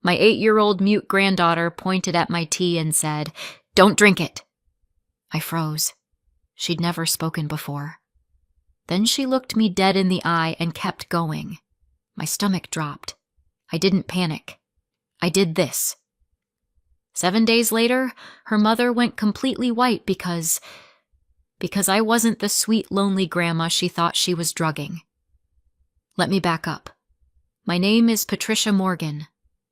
My 8-year-old mute granddaughter pointed at my tea and said, "Don't drink it." I froze. She'd never spoken before. Then she looked me dead in the eye and kept going. My stomach dropped. I didn't panic. I did this. 7 days later, her mother went completely white because I wasn't the sweet, lonely grandma she thought she was drugging. Let me back up. My name is Patricia Morgan.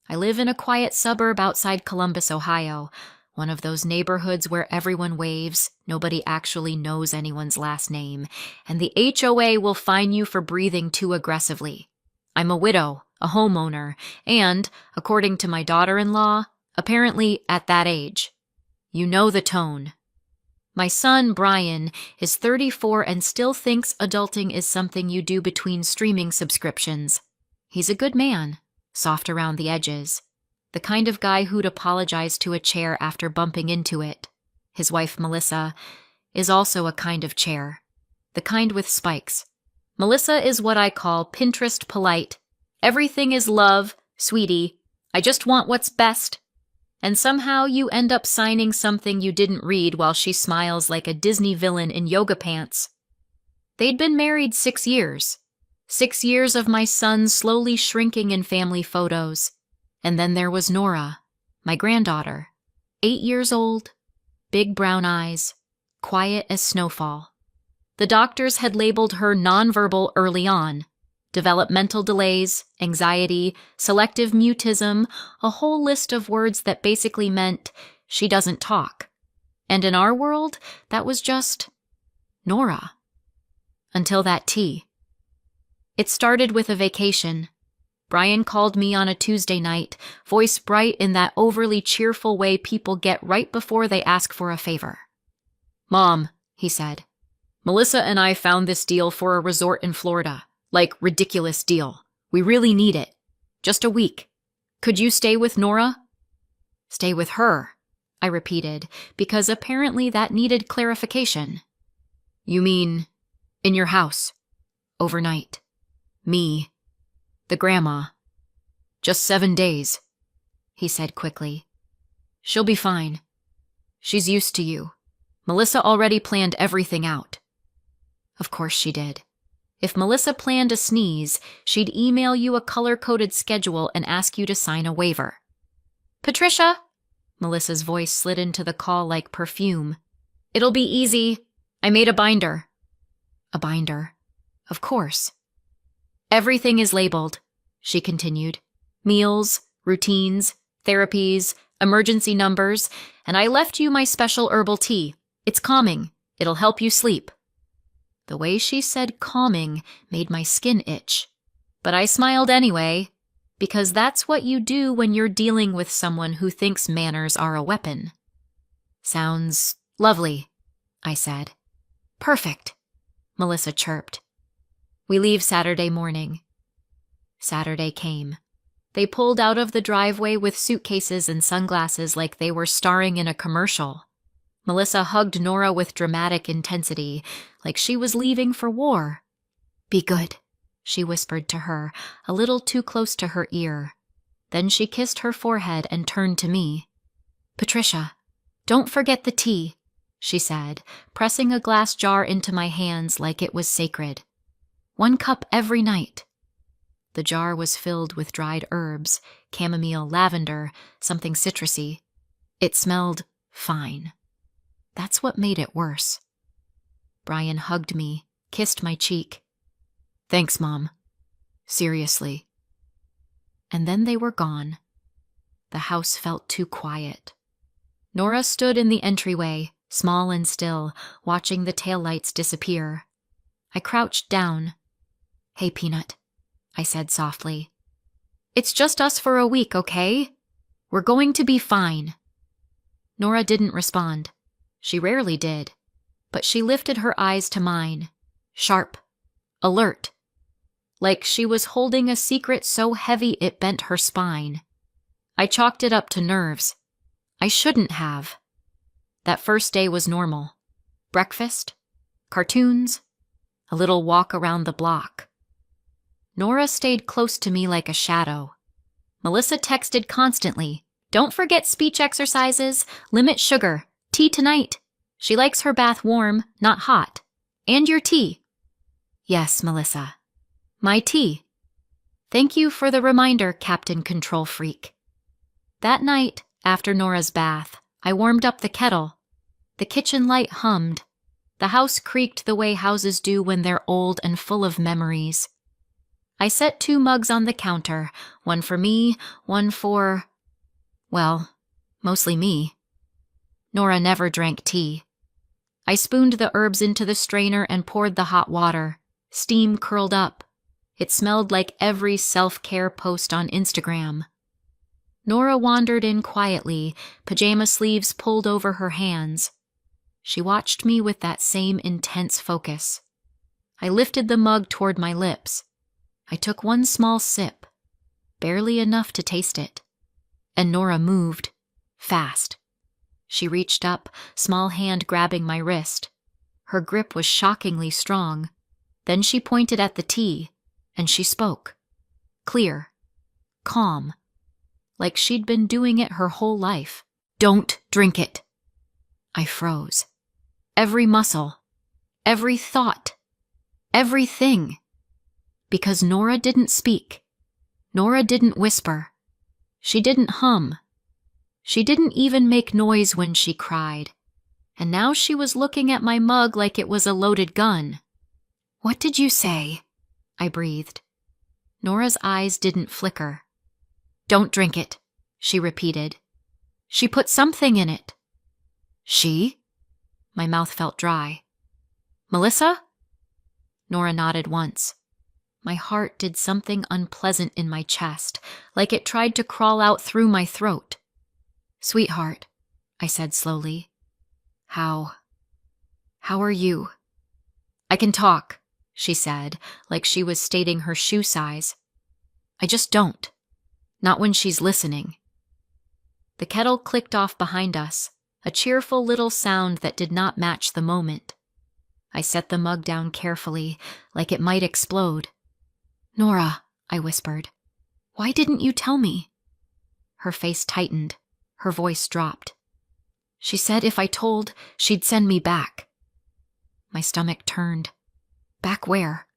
I live in a quiet suburb outside Columbus, Ohio, one of those neighborhoods where everyone waves, nobody actually knows anyone's last name, and the HOA will fine you for breathing too aggressively. I'm a widow, a homeowner, and, according to my daughter-in-law, apparently at that age. You know the tone. My son, Brian, is 34 and still thinks adulting is something you do between streaming subscriptions. He's a good man, soft around the edges, the kind of guy who'd apologize to a chair after bumping into it. His wife, Melissa, is also a kind of chair, the kind with spikes. Melissa is what I call Pinterest polite. Everything is love, sweetie. I just want what's best. And somehow you end up signing something you didn't read while she smiles like a Disney villain in yoga pants. They'd been married 6 years. 6 years of my son slowly shrinking in family photos. And then there was Nora, my granddaughter, 8 years old, big brown eyes, quiet as snowfall. The doctors had labeled her nonverbal early on. Developmental delays, anxiety, selective mutism, a whole list of words that basically meant she doesn't talk. And in our world, that was just Nora. Until that tea. It started with a vacation. Brian called me on a Tuesday night, voice bright in that overly cheerful way people get right before they ask for a favor. "Mom," he said, "Melissa and I found this deal for a resort in Florida. Like, ridiculous deal. We really need it. Just a week. Could you stay with Nora?" "Stay with her," I repeated, because apparently that needed clarification. "You mean, in your house, overnight. Me, the grandma. Just 7 days," he said quickly. "She'll be fine. She's used to you. Melissa already planned everything out." Of course she did. If Melissa planned a sneeze, she'd email you a color-coded schedule and ask you to sign a waiver. "Patricia," Melissa's voice slid into the call like perfume. "It'll be easy. I made a binder." A binder. Of course. "Everything is labeled," she continued. "Meals, routines, therapies, emergency numbers, and I left you my special herbal tea. It's calming. It'll help you sleep." The way she said calming made my skin itch. But I smiled anyway, because that's what you do when you're dealing with someone who thinks manners are a weapon. "Sounds lovely," I said. "Perfect," Melissa chirped. We leave Saturday morning. Saturday came. They pulled out of the driveway with suitcases and sunglasses like they were starring in a commercial. Melissa hugged Nora with dramatic intensity, like she was leaving for war. "Be good," she whispered to her, a little too close to her ear. Then she kissed her forehead and turned to me. "Patricia, don't forget the tea," she said, pressing a glass jar into my hands like it was sacred. "1 cup every night." The jar was filled with dried herbs, chamomile, lavender, something citrusy. It smelled fine. That's what made it worse. Brian hugged me, kissed my cheek. "Thanks, Mom. Seriously." And then they were gone. The house felt too quiet. Nora stood in the entryway, small and still, watching the taillights disappear. I crouched down. "Hey, Peanut," I said softly. "It's just us for a week, okay? We're going to be fine." Nora didn't respond. She rarely did, but she lifted her eyes to mine, sharp, alert, like she was holding a secret so heavy it bent her spine. I chalked it up to nerves. I shouldn't have. That first day was normal. Breakfast, cartoons, a little walk around the block. Nora stayed close to me like a shadow. Melissa texted constantly. Don't forget speech exercises. Limit sugar. Tea tonight. She likes her bath warm, not hot. And your tea. Yes, Melissa. My tea. Thank you for the reminder, Captain Control Freak. That night, after Nora's bath, I warmed up the kettle. The kitchen light hummed. The house creaked the way houses do when they're old and full of memories. I set 2 mugs on the counter, one for me, one for, well, mostly me. Nora never drank tea. I spooned the herbs into the strainer and poured the hot water. Steam curled up. It smelled like every self-care post on Instagram. Nora wandered in quietly, pajama sleeves pulled over her hands. She watched me with that same intense focus. I lifted the mug toward my lips. I took one small sip, barely enough to taste it. And Nora moved, fast. She reached up, small hand grabbing my wrist. Her grip was shockingly strong. Then she pointed at the tea, and she spoke. Clear, calm, like she'd been doing it her whole life. Don't drink it. I froze. Every muscle, every thought, everything. Because Nora didn't speak. Nora didn't whisper. She didn't hum. She didn't even make noise when she cried. And now she was looking at my mug like it was a loaded gun. What did you say? I breathed. Nora's eyes didn't flicker. Don't drink it, she repeated. She put something in it. She? My mouth felt dry. Melissa? Nora nodded once. My heart did something unpleasant in my chest, like it tried to crawl out through my throat. Sweetheart, I said slowly. How are you? I can talk, she said, like she was stating her shoe size. I just don't. Not when she's listening. The kettle clicked off behind us, a cheerful little sound that did not match the moment. I set the mug down carefully, like it might explode. Nora, I whispered, why didn't you tell me? Her face tightened. Her voice dropped. She said if I told, she'd send me back. My stomach turned. Back where?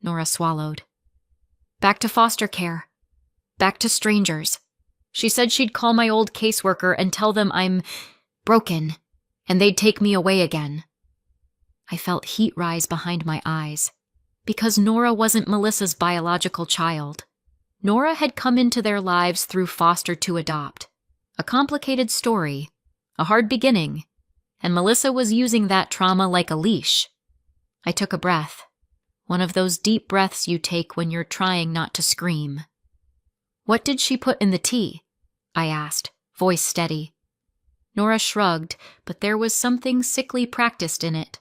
Nora swallowed. Back to foster care. Back to strangers. She said she'd call my old caseworker and tell them I'm broken, and they'd take me away again. I felt heat rise behind my eyes. Because Nora wasn't Melissa's biological child. Nora had come into their lives through foster to adopt. A complicated story, a hard beginning, and Melissa was using that trauma like a leash. I took a breath, one of those deep breaths you take when you're trying not to scream. What did she put in the tea? I asked, voice steady. Nora shrugged, but there was something sickly practiced in it,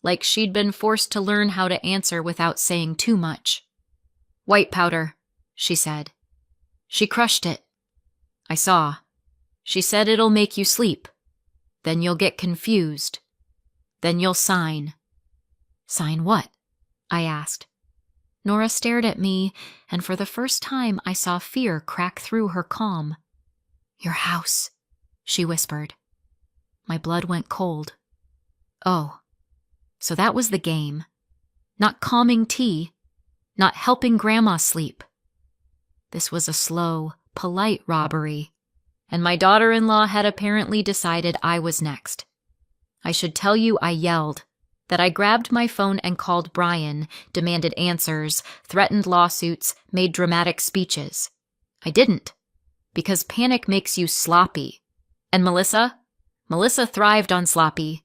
like she'd been forced to learn how to answer without saying too much. White powder, she said. She crushed it. I saw. She said it'll make you sleep. Then you'll get confused. Then you'll sign. Sign what? I asked. Nora stared at me, and for the first time I saw fear crack through her calm. Your house, she whispered. My blood went cold. Oh, so that was the game. Not calming tea, not helping Grandma sleep. This was a slow, polite robbery, and my daughter-in-law had apparently decided I was next. I should tell you I yelled, that I grabbed my phone and called Brian, demanded answers, threatened lawsuits, made dramatic speeches. I didn't, because panic makes you sloppy. And Melissa thrived on sloppy.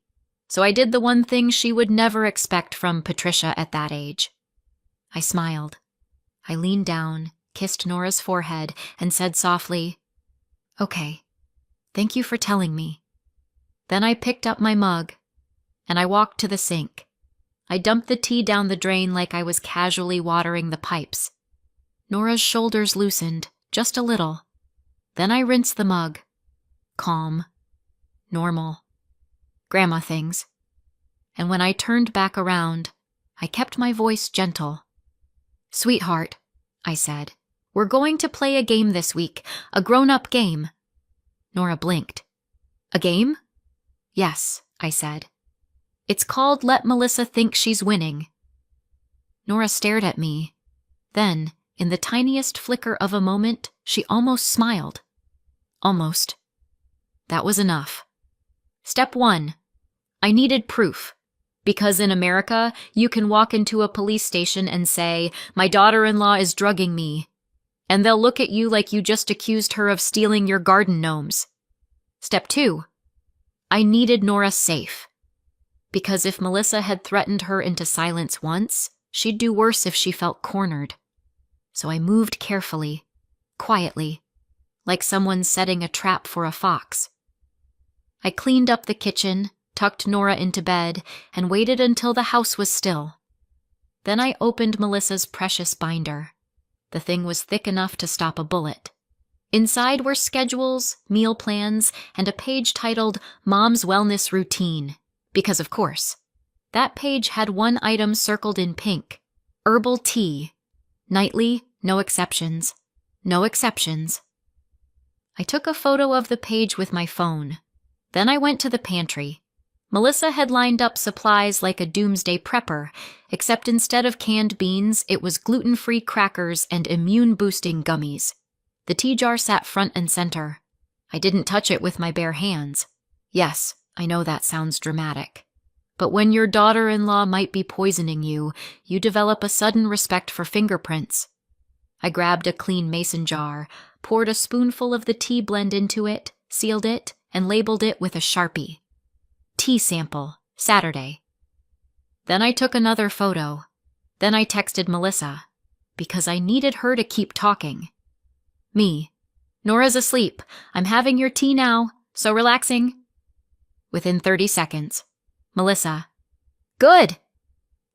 So I did the one thing she would never expect from Patricia at that age. I smiled. I leaned down, kissed Nora's forehead, and said softly, Okay, thank you for telling me. Then I picked up my mug, and I walked to the sink. I dumped the tea down the drain like I was casually watering the pipes. Nora's shoulders loosened, just a little. Then I rinsed the mug. Calm. Normal. Grandma things. And when I turned back around, I kept my voice gentle. Sweetheart, I said, We're going to play a game this week, a grown-up game. Nora blinked. A game? Yes, I said. It's called Let Melissa Think She's Winning. Nora stared at me. Then, in the tiniest flicker of a moment, she almost smiled. Almost. That was enough. Step 1. I needed proof. Because in America, you can walk into a police station and say, "My daughter-in-law is drugging me." And they'll look at you like you just accused her of stealing your garden gnomes. Step 2. I needed Nora safe. Because if Melissa had threatened her into silence once, she'd do worse if she felt cornered. So I moved carefully, quietly, like someone setting a trap for a fox. I cleaned up the kitchen, tucked Nora into bed, and waited until the house was still. Then I opened Melissa's precious binder. The thing was thick enough to stop a bullet. Inside were schedules, meal plans, and a page titled Mom's Wellness Routine. Because, of course, that page had one item circled in pink. Herbal tea. Nightly, no exceptions. No exceptions. I took a photo of the page with my phone. Then I went to the pantry. Melissa had lined up supplies like a doomsday prepper, except instead of canned beans, it was gluten-free crackers and immune-boosting gummies. The tea jar sat front and center. I didn't touch it with my bare hands. Yes, I know that sounds dramatic. But when your daughter-in-law might be poisoning you, you develop a sudden respect for fingerprints. I grabbed a clean mason jar, poured a spoonful of the tea blend into it, sealed it, and labeled it with a Sharpie. Tea sample, Saturday. Then I took another photo. Then I texted Melissa, because I needed her to keep talking. Me. Nora's asleep. I'm having your tea now. So relaxing. Within 30 seconds. Melissa. Good.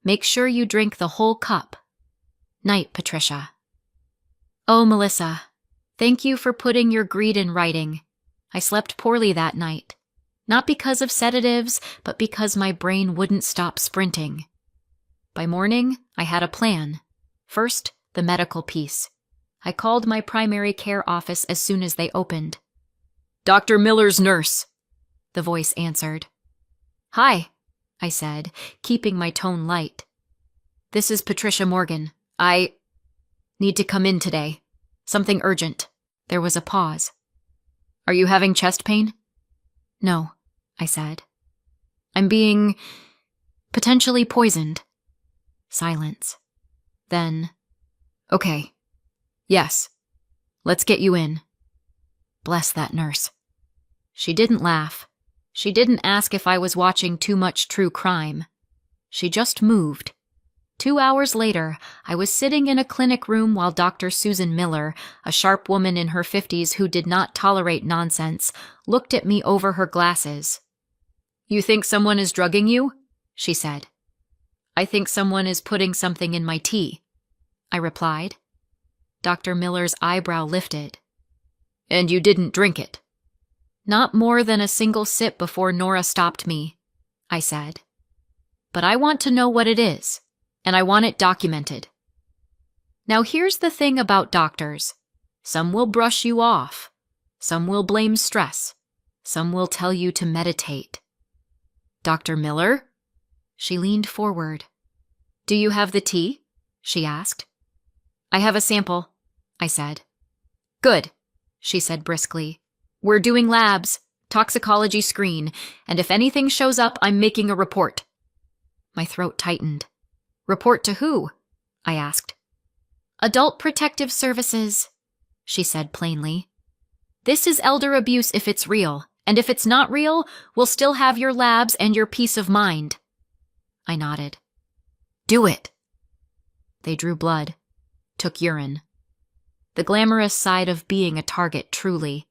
Make sure you drink the whole cup. Night, Patricia. Oh, Melissa. Thank you for putting your greed in writing. I slept poorly that night. Not because of sedatives, but because my brain wouldn't stop sprinting. By morning, I had a plan. First, the medical piece. I called my primary care office as soon as they opened. Dr. Miller's nurse, the voice answered. Hi, I said, keeping my tone light. This is Patricia Morgan. I need to come in today. Something urgent. There was a pause. Are you having chest pain? No, I said. I'm being potentially poisoned. Silence. Then, okay. Yes. Let's get you in. Bless that nurse. She didn't laugh. She didn't ask if I was watching too much true crime. She just moved. 2 hours later, I was sitting in a clinic room while Dr. Susan Miller, a sharp woman in her 50s who did not tolerate nonsense, looked at me over her glasses. You think someone is drugging you? She said. I think someone is putting something in my tea, I replied. Dr. Miller's eyebrow lifted. And you didn't drink it? Not more than a single sip before Nora stopped me, I said. But I want to know what it is. And I want it documented. Now here's the thing about doctors. Some will brush you off. Some will blame stress. Some will tell you to meditate. Dr. Miller? She leaned forward. Do you have the tea? She asked. I have a sample, I said. Good, she said briskly. We're doing labs, toxicology screen, and if anything shows up, I'm making a report. My throat tightened. Report to who? I asked. Adult Protective Services, she said plainly. This is elder abuse if it's real, and if it's not real, we'll still have your labs and your peace of mind. I nodded. Do it. They drew blood, took urine. The glamorous side of being a target, truly.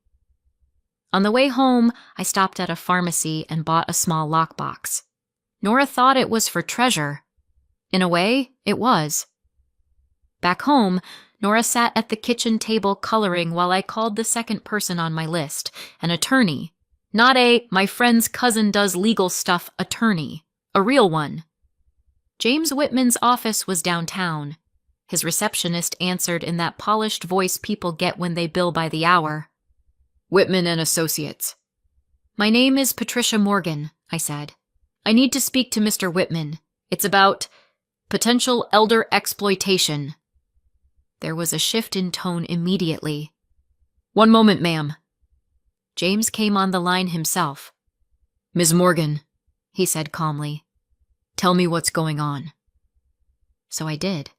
On the way home, I stopped at a pharmacy and bought a small lockbox. Nora thought it was for treasure. In a way, it was. Back home, Nora sat at the kitchen table coloring while I called the second person on my list, an attorney. Not a, my friend's cousin does legal stuff attorney. A real one. James Whitman's office was downtown. His receptionist answered in that polished voice people get when they bill by the hour. "Whitman and Associates." "My name is Patricia Morgan," I said. "I need to speak to Mr. Whitman. It's about potential elder exploitation." There was a shift in tone immediately. "One moment, ma'am." James came on the line himself. "Ms. Morgan," he said calmly, "tell me what's going on." So I did.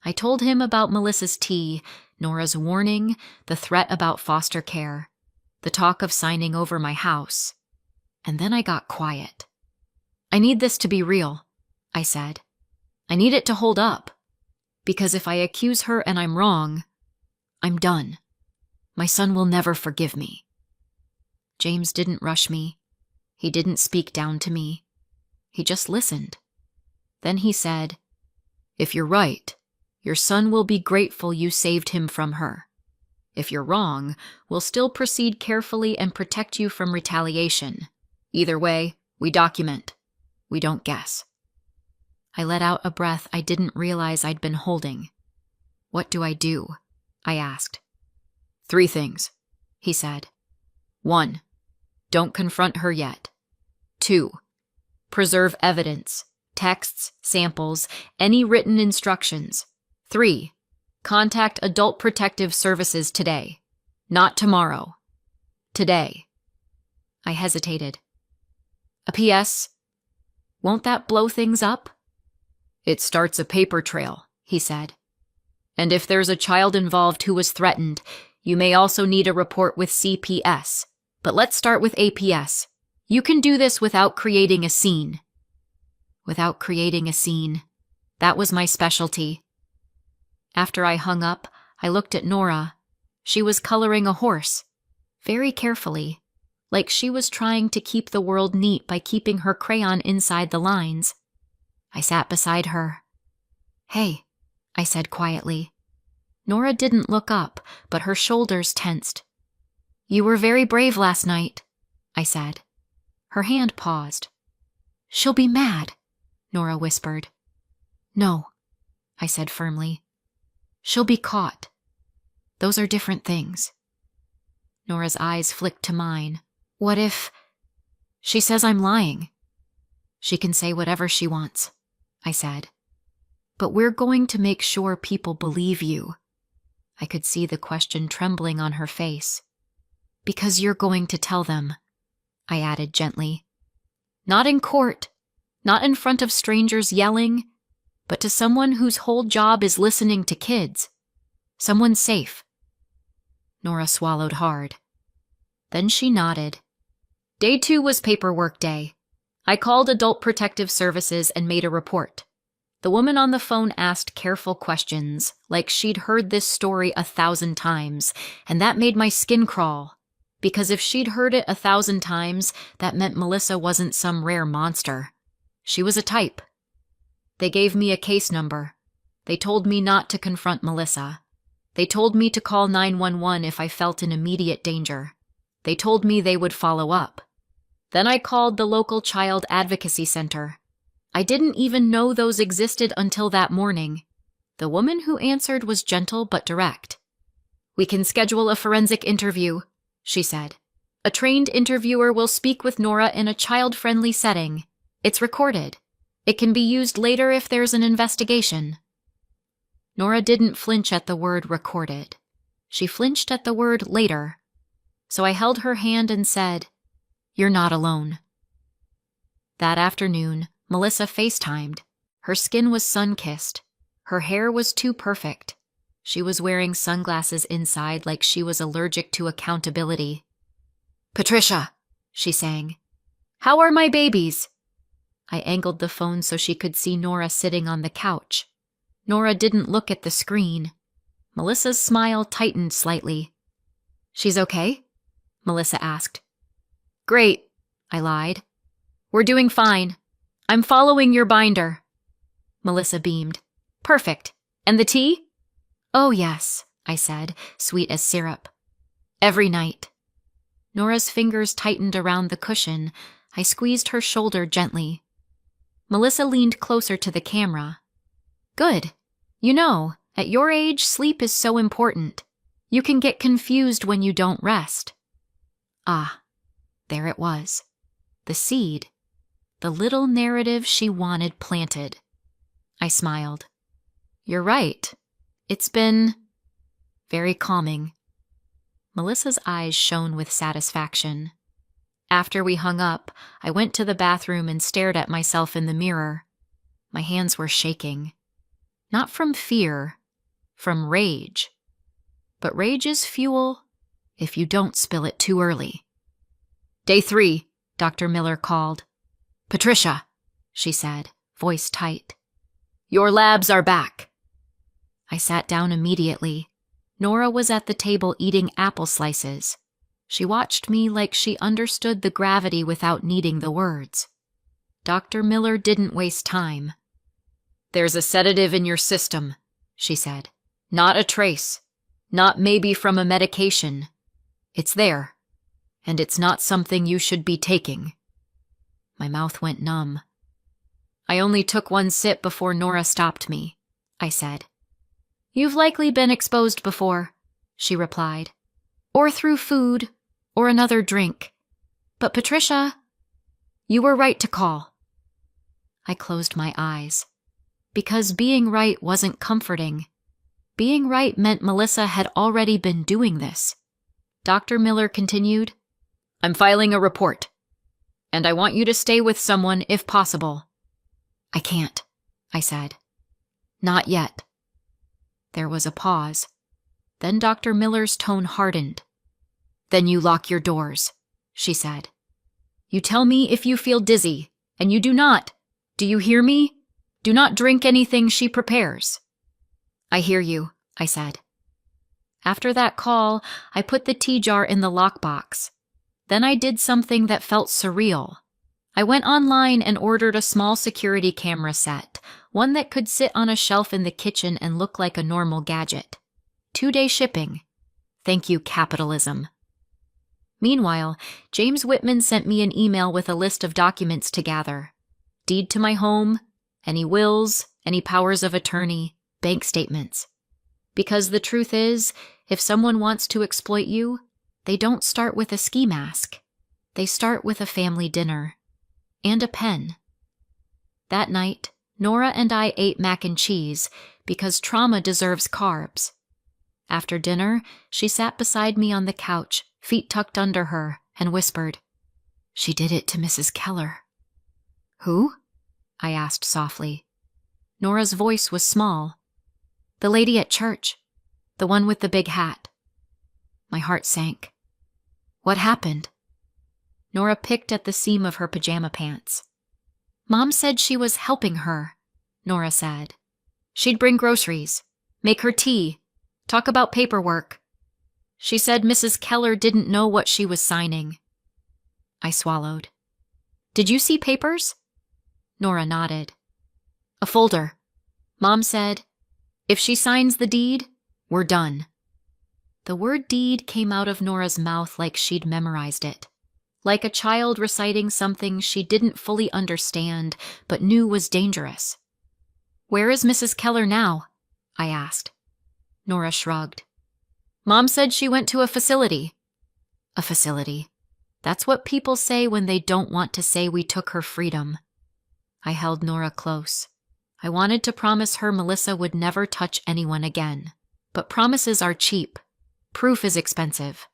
I told him about Melissa's tea, Nora's warning, the threat about foster care, the talk of signing over my house. And then I got quiet. "I need this to be real," I said. "I need it to hold up. Because if I accuse her and I'm wrong, I'm done. My son will never forgive me." James didn't rush me. He didn't speak down to me. He just listened. Then he said, "If you're right, your son will be grateful you saved him from her. If you're wrong, we'll still proceed carefully and protect you from retaliation. Either way, we document. We don't guess." I let out a breath I didn't realize I'd been holding. "What do I do?" I asked. "3 things," he said. 1. Don't confront her yet. 2. Preserve evidence, texts, samples, any written instructions. 3. Contact Adult Protective Services today. Not tomorrow. Today. I hesitated. "A PS? Won't that blow things up?" "It starts a paper trail," he said. "And if there's a child involved who was threatened, you may also need a report with CPS. But let's start with APS. You can do this without creating a scene." Without creating a scene. That was my specialty. After I hung up, I looked at Nora. She was coloring a horse, very carefully, like she was trying to keep the world neat by keeping her crayon inside the lines. I sat beside her. "Hey," I said quietly. Nora didn't look up, but her shoulders tensed. "You were very brave last night," I said. Her hand paused. "She'll be mad," Nora whispered. "No," I said firmly. "She'll be caught. Those are different things." Nora's eyes flicked to mine. "What if she says I'm lying?" "She can say whatever she wants," I said. "But we're going to make sure people believe you." I could see the question trembling on her face. "Because you're going to tell them," I added gently. "Not in court, not in front of strangers yelling, but to someone whose whole job is listening to kids. Someone safe." Nora swallowed hard. Then she nodded. Day 2 was paperwork day. I called Adult Protective Services and made a report. The woman on the phone asked careful questions, like she'd heard this story 1,000 times, and that made my skin crawl. Because if she'd heard it 1,000 times, that meant Melissa wasn't some rare monster. She was a type. They gave me a case number. They told me not to confront Melissa. They told me to call 911 if I felt in immediate danger. They told me they would follow up. Then I called the local child advocacy center. I didn't even know those existed until that morning. The woman who answered was gentle but direct. "We can schedule a forensic interview," she said. "A trained interviewer will speak with Nora in a child-friendly setting. It's recorded. It can be used later if there's an investigation." Nora didn't flinch at the word recorded. She flinched at the word later. So I held her hand and said, "You're not alone." That afternoon, Melissa FaceTimed. Her skin was sun-kissed. Her hair was too perfect. She was wearing sunglasses inside like she was allergic to accountability. "Patricia," she sang. "How are my babies?" I angled the phone so she could see Nora sitting on the couch. Nora didn't look at the screen. Melissa's smile tightened slightly. "She's okay?" Melissa asked. "Great," I lied. "We're doing fine. I'm following your binder." Melissa beamed. "Perfect. And the tea?" "Oh, yes," I said, sweet as syrup. "Every night." Nora's fingers tightened around the cushion. I squeezed her shoulder gently. Melissa leaned closer to the camera. "Good. You know, At your age, sleep is so important. You can get confused when you don't rest. Ah, there it was. The seed. The little narrative she wanted planted. I smiled. You're right. It's been very calming. Melissa's eyes shone with satisfaction. After we hung up, I went to the bathroom and stared at myself in the mirror. My hands were shaking. Not from fear, from rage. But rage is fuel if you don't spill it too early. Day 3, Dr. Miller called. Patricia, she said, voice tight. Your labs are back. I sat down immediately. Nora was at the table eating apple slices. She watched me like she understood the gravity without needing the words. Dr. Miller didn't waste time. There's a sedative in your system, she said. Not a trace. Not maybe from a medication. It's there. And it's not something you should be taking. My mouth went numb. I only took one sip before Nora stopped me, I said. You've likely been exposed before, she replied. Or through food, or another drink. But Patricia, you were right to call. I closed my eyes. Because being right wasn't comforting. Being right meant Melissa had already been doing this. Dr. Miller continued, I'm filing a report. And I want you to stay with someone if possible. I can't, I said. Not yet. There was a pause. Then Dr. Miller's tone hardened. Then you lock your doors, she said. You tell me if you feel dizzy, and you do not. Do you hear me? Do not drink anything she prepares. I hear you, I said. After that call, I put the tea jar in the lockbox. Then I did something that felt surreal. I went online and ordered a small security camera set, one that could sit on a shelf in the kitchen and look like a normal gadget. 2-day shipping. Thank you, capitalism. Meanwhile, James Whitman sent me an email with a list of documents to gather. Deed to my home, any wills, any powers of attorney, bank statements. Because the truth is, if someone wants to exploit you, they don't start with a ski mask. They start with a family dinner. And a pen. That night, Nora and I ate mac and cheese because trauma deserves carbs. After dinner, she sat beside me on the couch, feet tucked under her, and whispered, She did it to Mrs. Keller. Who? I asked softly. Nora's voice was small. The lady at church. The one with the big hat. My heart sank. What happened? Nora picked at the seam of her pajama pants. Mom said she was helping her, Nora said. She'd bring groceries, make her tea, talk about paperwork. She said Mrs. Keller didn't know what she was signing. I swallowed. Did you see papers? Nora nodded. A folder. Mom said, if she signs the deed, we're done. The word deed came out of Nora's mouth like she'd memorized it. Like a child reciting something she didn't fully understand, but knew was dangerous. Where is Mrs. Keller now? I asked. Nora shrugged. Mom said she went to a facility. A facility. That's what people say when they don't want to say we took her freedom. I held Nora close. I wanted to promise her Melissa would never touch anyone again. But promises are cheap. Proof is expensive.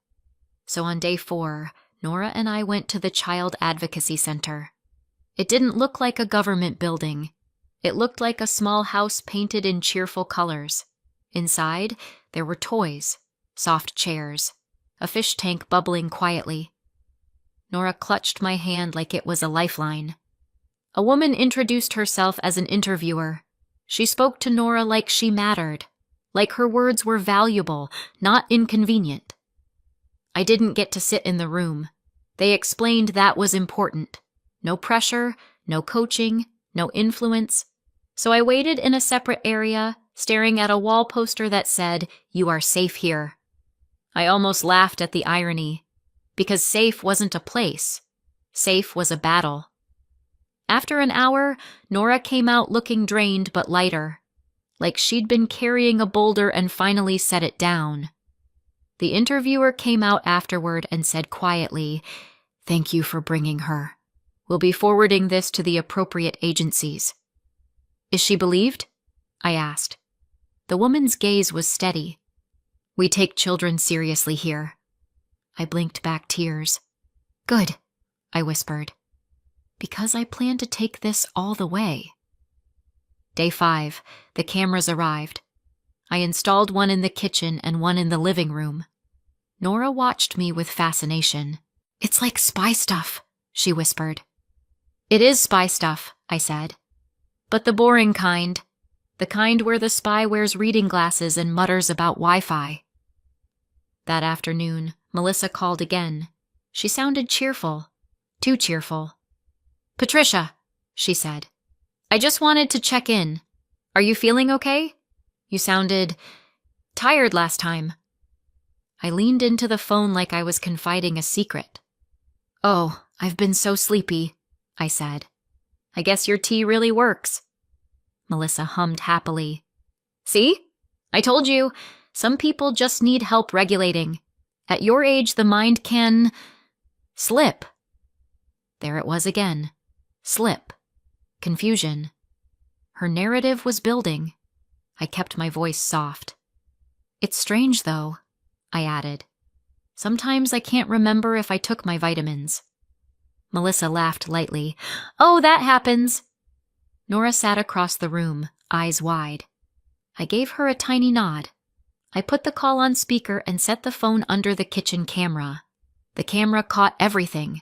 So on day 4, Nora and I went to the Child Advocacy Center. It didn't look like a government building. It looked like a small house painted in cheerful colors. Inside, there were toys, soft chairs, a fish tank bubbling quietly. Nora clutched my hand like it was a lifeline. A woman introduced herself as an interviewer. She spoke to Nora like she mattered, like her words were valuable, not inconvenient. I didn't get to sit in the room. They explained that was important. No pressure, no coaching, no influence. So I waited in a separate area, staring at a wall poster that said, "You are safe here." I almost laughed at the irony, because safe wasn't a place. Safe was a battle. After an hour, Nora came out looking drained but lighter. like she'd been carrying a boulder and finally set it down. The interviewer came out afterward and said quietly, "Thank you for bringing her. We'll be forwarding this to the appropriate agencies." "Is she believed?" I asked. The woman's gaze was steady. "We take children seriously here." I blinked back tears. "Good," I whispered, "because I plan to take this all the way." Day 5, the cameras arrived. I installed one in the kitchen and one in the living room. Nora watched me with fascination. "It's like spy stuff," she whispered. "It is spy stuff," I said. "But the boring kind. The kind where the spy wears reading glasses and mutters about Wi-Fi." That afternoon, Melissa called again. She sounded cheerful. Too cheerful. "Patricia," she said, "I just wanted to check in. Are you feeling okay? You sounded tired last time." I leaned into the phone like I was confiding a secret. "Oh, I've been so sleepy," I said. "I guess your tea really works." Melissa hummed happily. "See? I told you, some people just need help regulating. At your age, the mind can slip." There it was again. Slip. Confusion. Her narrative was building. I kept my voice soft. "It's strange, though," I added. "Sometimes I can't remember if I took my vitamins." Melissa laughed lightly. "Oh, that happens." Nora sat across the room, eyes wide. I gave her a tiny nod. I put the call on speaker and set the phone under the kitchen camera. The camera caught everything.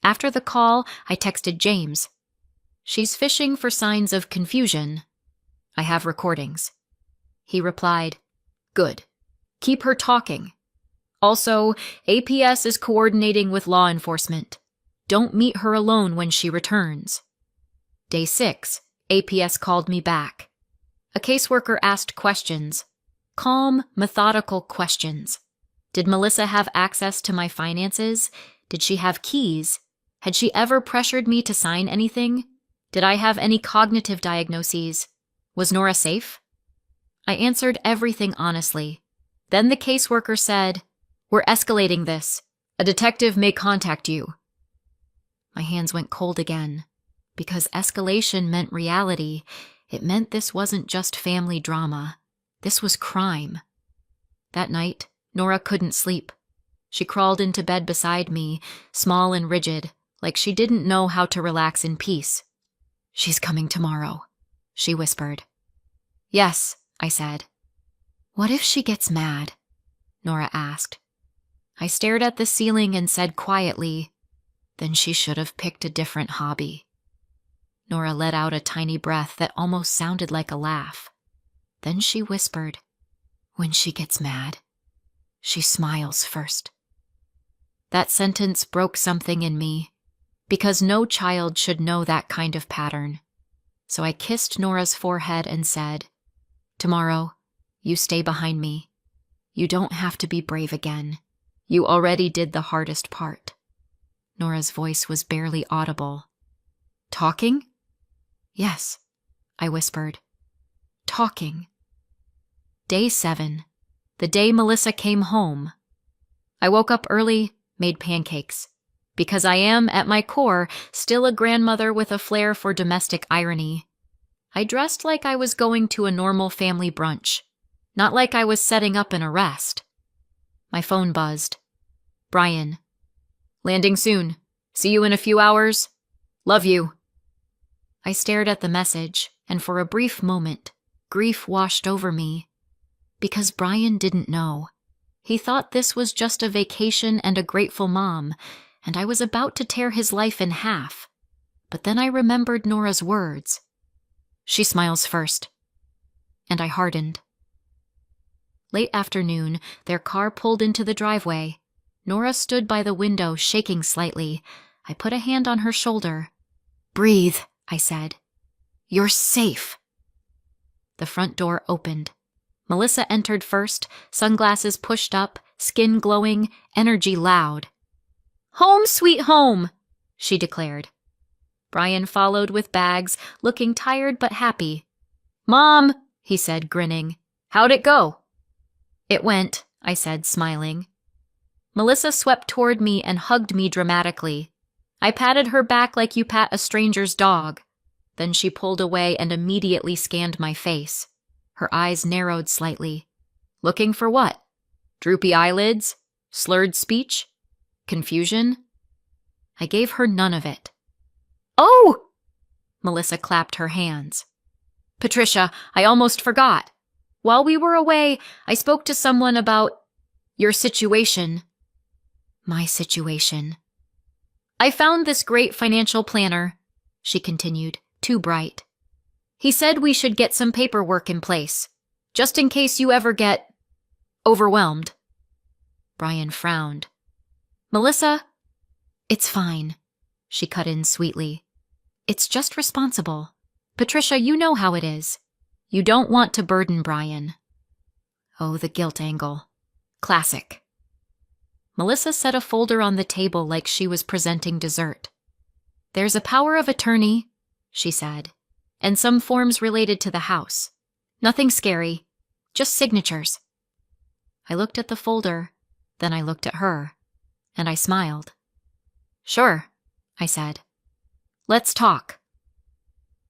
After the call, I texted James. "She's fishing for signs of confusion. I have recordings." He replied, "Good. Keep her talking. Also, APS is coordinating with law enforcement. Don't meet her alone when she returns." Day 6, APS called me back. A caseworker asked questions. Calm, methodical questions. Did Melissa have access to my finances? Did she have keys? Had she ever pressured me to sign anything? Did I have any cognitive diagnoses? Was Nora safe? I answered everything honestly. Then the caseworker said, "We're escalating this. A detective may contact you." My hands went cold again. Because escalation meant reality, it meant this wasn't just family drama. This was crime. That night, Nora couldn't sleep. She crawled into bed beside me, small and rigid, like she didn't know how to relax in peace. "She's coming tomorrow," she whispered. "Yes," I said. "What if she gets mad?" Nora asked. I stared at the ceiling and said quietly, "Then she should have picked a different hobby." Nora let out a tiny breath that almost sounded like a laugh. Then she whispered, "When she gets mad, she smiles first." That sentence broke something in me, because no child should know that kind of pattern. So I kissed Nora's forehead and said, "Tomorrow, you stay behind me. You don't have to be brave again. You already did the hardest part." Nora's voice was barely audible. "Talking?" "Yes," I whispered. "Talking." Day 7, the day Melissa came home. I woke up early, made pancakes, because I am, at my core, still a grandmother with a flair for domestic irony. I dressed like I was going to a normal family brunch, not like I was setting up an arrest. My phone buzzed. "Brian. Landing soon. See you in a few hours. Love you." I stared at the message, and for a brief moment, grief washed over me. Because Brian didn't know. He thought this was just a vacation and a grateful mom, and I was about to tear his life in half. But then I remembered Nora's words. "She smiles first." And I hardened. Late afternoon, their car pulled into the driveway. Nora stood by the window, shaking slightly. I put a hand on her shoulder. "Breathe," I said. "You're safe." The front door opened. Melissa entered first, sunglasses pushed up, skin glowing, energy loud. "Home sweet home," she declared. Brian followed with bags, looking tired but happy. "Mom," he said, grinning. How'd it go? It went, I said, smiling. Melissa swept toward me and hugged me dramatically. I patted her back like you pat a stranger's dog. Then she pulled away and immediately scanned my face. Her eyes narrowed slightly. Looking for what? Droopy eyelids? Slurred speech? Confusion? I gave her none of it. Oh! Melissa clapped her hands. Patricia, I almost forgot. While we were away, I spoke to someone about your situation. My situation. I found this great financial planner, she continued, too bright. He said we should get some paperwork in place, just in case you ever get overwhelmed. Brian frowned. Melissa, it's fine, she cut in sweetly. It's just responsible. Patricia, you know how it is. You don't want to burden Brian. Oh, the guilt angle. Classic. Melissa set a folder on the table like she was presenting dessert. There's a power of attorney, she said, and some forms related to the house. Nothing scary, just signatures. I looked at the folder, then I looked at her, and I smiled. Sure, I said. Let's talk.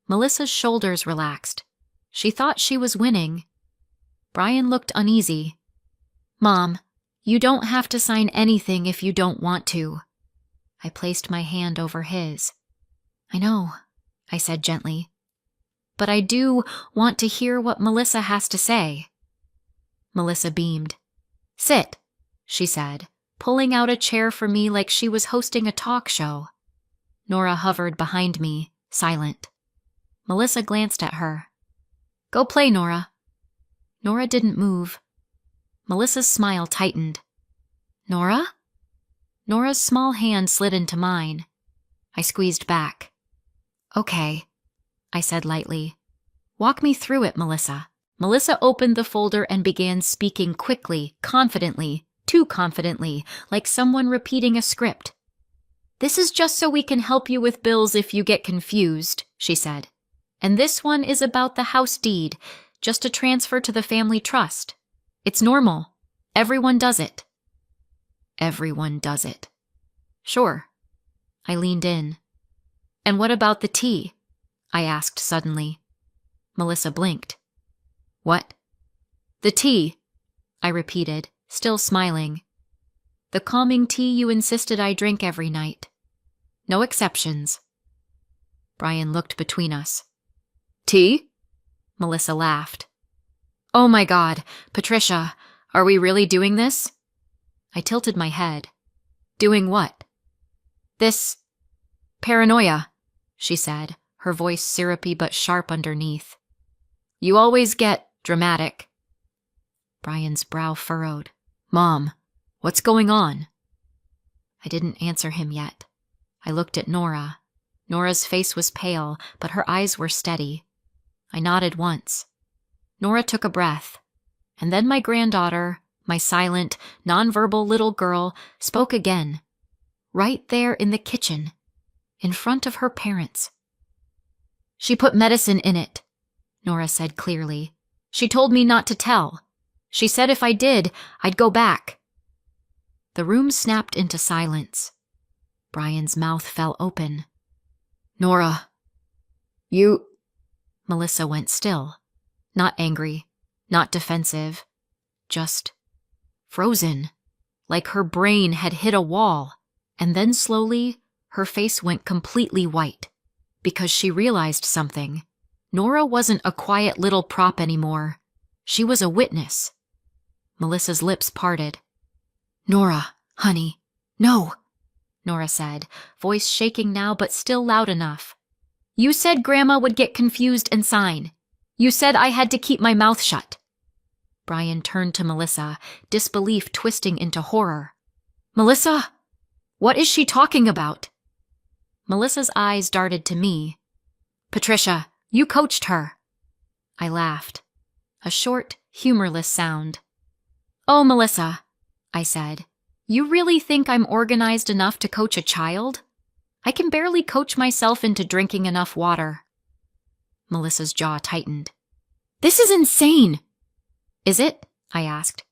Melissa's shoulders relaxed. She thought she was winning. Brian looked uneasy. Mom, you don't have to sign anything if you don't want to. I placed my hand over his. I know, I said gently. But I do want to hear what Melissa has to say. Melissa beamed. Sit, she said, pulling out a chair for me like she was hosting a talk show. Nora hovered behind me, silent. Melissa glanced at her. Go play, Nora. Nora didn't move. Melissa's smile tightened. Nora? Nora's small hand slid into mine. I squeezed back. Okay, I said lightly. Walk me through it, Melissa. Melissa opened the folder and began speaking quickly, confidently, too confidently, like someone repeating a script. This is just so we can help you with bills if you get confused, she said. And this one is about the house deed, just a transfer to the family trust. It's normal. Everyone does it. Everyone does it. Sure. I leaned in. And what about the tea? I asked suddenly. Melissa blinked. What? The tea, I repeated, still smiling. The calming tea you insisted I drink every night. No exceptions. Brian looked between us. Tea? Melissa laughed. Oh my God, Patricia, are we really doing this? I tilted my head. Doing what? This paranoia, she said, her voice syrupy but sharp underneath. You always get dramatic. Brian's brow furrowed. Mom, what's going on? I didn't answer him yet. I looked at Nora. Nora's face was pale, but her eyes were steady. I nodded once. Nora took a breath, and then my granddaughter, my silent, nonverbal little girl, spoke again, right there in the kitchen, in front of her parents. She put medicine in it, Nora said clearly. She told me not to tell. She said if I did, I'd go back. The room snapped into silence. Brian's mouth fell open. Nora, you... Melissa went still. Not angry, not defensive, just frozen, like her brain had hit a wall. And then slowly, her face went completely white, because she realized something. Nora wasn't a quiet little prop anymore. She was a witness. Melissa's lips parted. Nora, honey, no, Nora said, voice shaking now but still loud enough. You said Grandma would get confused and sign. You said I had to keep my mouth shut. Brian turned to Melissa, disbelief twisting into horror. Melissa, what is she talking about? Melissa's eyes darted to me. Patricia, you coached her. I laughed. A short, humorless sound. Oh, Melissa, I said, you really think I'm organized enough to coach a child? I can barely coach myself into drinking enough water. Melissa's jaw tightened. This is insane. Is it? I asked.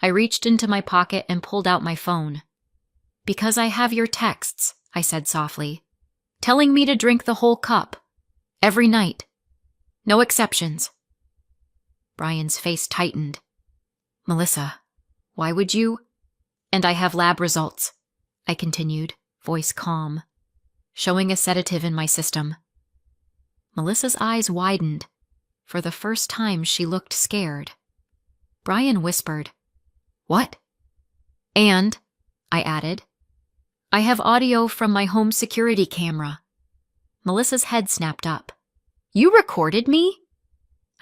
I reached into my pocket and pulled out my phone. Because I have your texts, I said softly, telling me to drink the whole cup. Every night. No exceptions. Brian's face tightened. Melissa, why would you? And I have lab results, I continued, voice calm, showing a sedative in my system. Melissa's eyes widened. For the first time, she looked scared. Brian whispered, What? And, I added, I have audio from my home security camera. Melissa's head snapped up. You recorded me?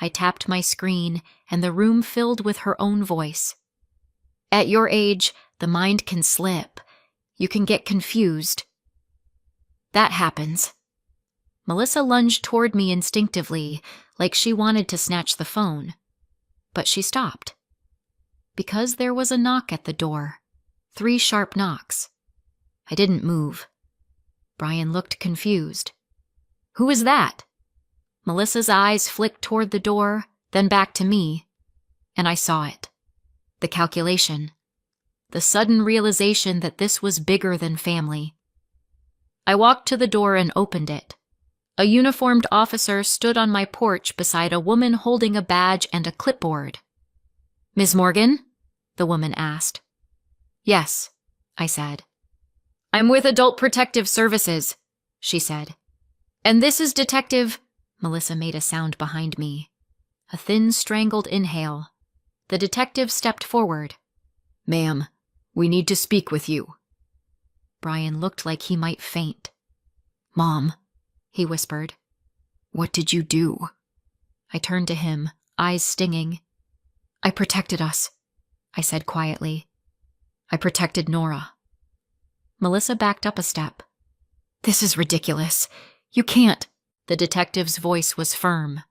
I tapped my screen, and the room filled with her own voice. At your age, the mind can slip. You can get confused. That happens. Melissa lunged toward me instinctively, like she wanted to snatch the phone. But she stopped. Because there was a knock at the door. 3 sharp knocks. I didn't move. Brian looked confused. Who is that? Melissa's eyes flicked toward the door, then back to me, and I saw it. The calculation. The sudden realization that this was bigger than family. I walked to the door and opened it. A uniformed officer stood on my porch beside a woman holding a badge and a clipboard. Ms. Morgan? The woman asked. Yes, I said. I'm with Adult Protective Services, she said. And this is Detective... Melissa made a sound behind me. A thin, strangled inhale. The detective stepped forward. Ma'am, we need to speak with you. Brian looked like he might faint. Mom, he whispered. What did you do? I turned to him, eyes stinging. I protected us, I said quietly. I protected Nora. Melissa backed up a step. This is ridiculous. You can't. The detective's voice was firm.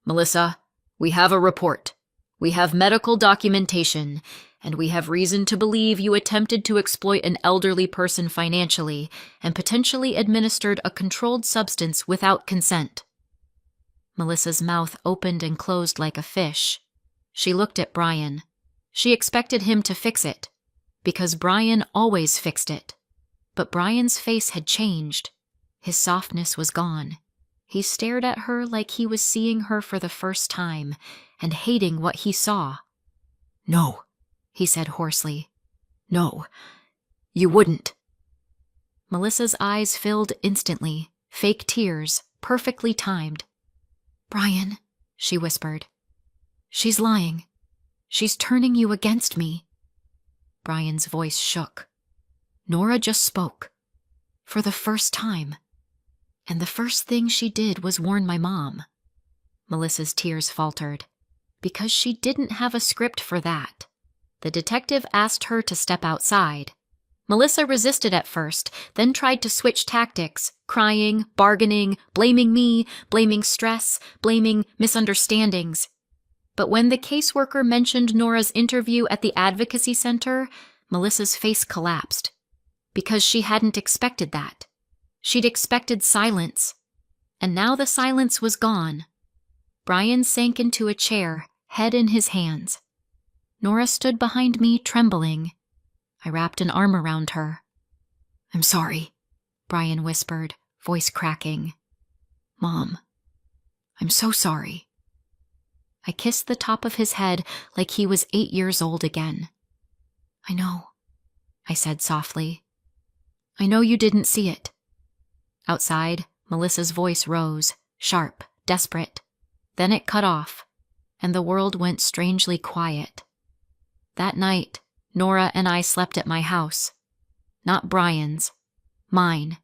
Melissa, we have a report. We have medical documentation, and we have reason to believe you attempted to exploit an elderly person financially and potentially administered a controlled substance without consent. Melissa's mouth opened and closed like a fish. She looked at Brian. She expected him to fix it, because Brian always fixed it. But Brian's face had changed. His softness was gone. He stared at her like he was seeing her for the first time and hating what he saw. No, he said hoarsely. No, you wouldn't. Melissa's eyes filled instantly, fake tears, perfectly timed. Brian, she whispered. She's lying. She's turning you against me. Brian's voice shook. Nora just spoke. For the first time. And the first thing she did was warn my mom. Melissa's tears faltered. Because she didn't have a script for that. The detective asked her to step outside. Melissa resisted at first, then tried to switch tactics, crying, bargaining, blaming me, blaming stress, blaming misunderstandings. But when the caseworker mentioned Nora's interview at the advocacy center, Melissa's face collapsed. Because she hadn't expected that. She'd expected silence. And now the silence was gone. Brian sank into a chair, head in his hands. Nora stood behind me, trembling. I wrapped an arm around her. I'm sorry, Brian whispered, voice cracking. Mom, I'm so sorry. I kissed the top of his head like he was 8 years old again. I know, I said softly. I know you didn't see it. Outside, Melissa's voice rose, sharp, desperate. Then it cut off, and the world went strangely quiet. That night, Nora and I slept at my house. Not Brian's, mine.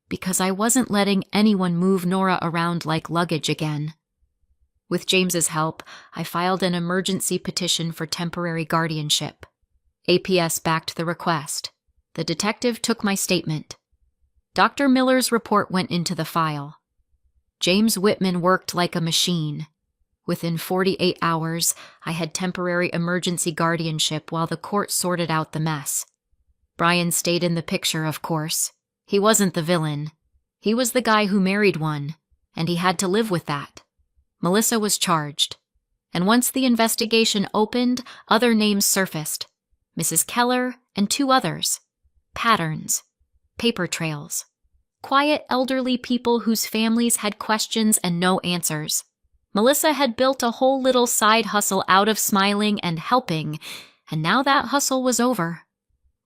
Because I wasn't letting anyone move Nora around like luggage again. With James's help, I filed an emergency petition for temporary guardianship. APS backed the request. The detective took my statement. Dr. Miller's report went into the file. James Whitman worked like a machine. Within 48 hours, I had temporary emergency guardianship while the court sorted out the mess. Brian stayed in the picture, of course. He wasn't the villain. He was the guy who married one, and he had to live with that. Melissa was charged. And once the investigation opened, other names surfaced. Mrs. Keller and 2 others. Patterns. Paper trails. Quiet elderly people whose families had questions and no answers. Melissa had built a whole little side hustle out of smiling and helping, and now that hustle was over.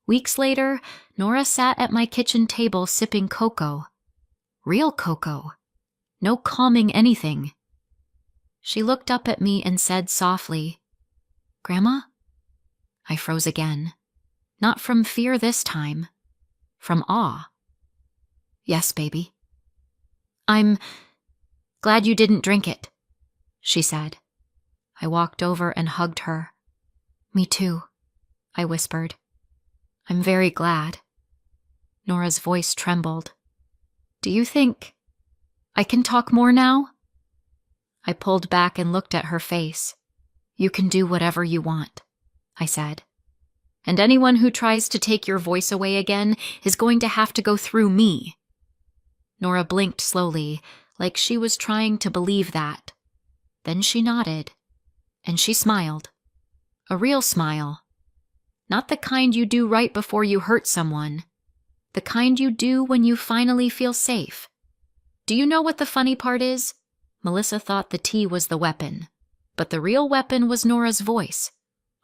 Weeks later, Nora sat at my kitchen table sipping cocoa. Real cocoa. No calming anything. She looked up at me and said softly, "Grandma?" I froze again. Not from fear this time. From awe. "Yes, baby." "I'm glad you didn't drink it," she said. I walked over and hugged her. "Me too," I whispered. "I'm very glad." Nora's voice trembled. "Do you think I can talk more now?" I pulled back and looked at her face. "You can do whatever you want," I said. "And anyone who tries to take your voice away again is going to have to go through me." Nora blinked slowly, like she was trying to believe that. Then she nodded, and she smiled. A real smile. Not the kind you do right before you hurt someone. The kind you do when you finally feel safe. Do you know what the funny part is? Melissa thought the tea was the weapon, but the real weapon was Nora's voice.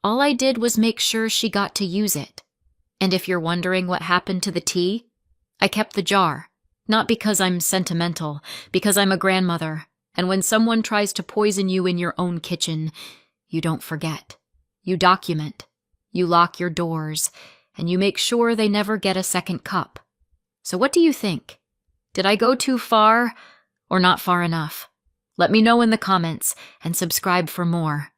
All I did was make sure she got to use it. And if you're wondering what happened to the tea, I kept the jar. Not because I'm sentimental, because I'm a grandmother, and when someone tries to poison you in your own kitchen, you don't forget. You document. You lock your doors, and you make sure they never get a second cup. So what do you think? Did I go too far, or not far enough? Let me know in the comments, and subscribe for more.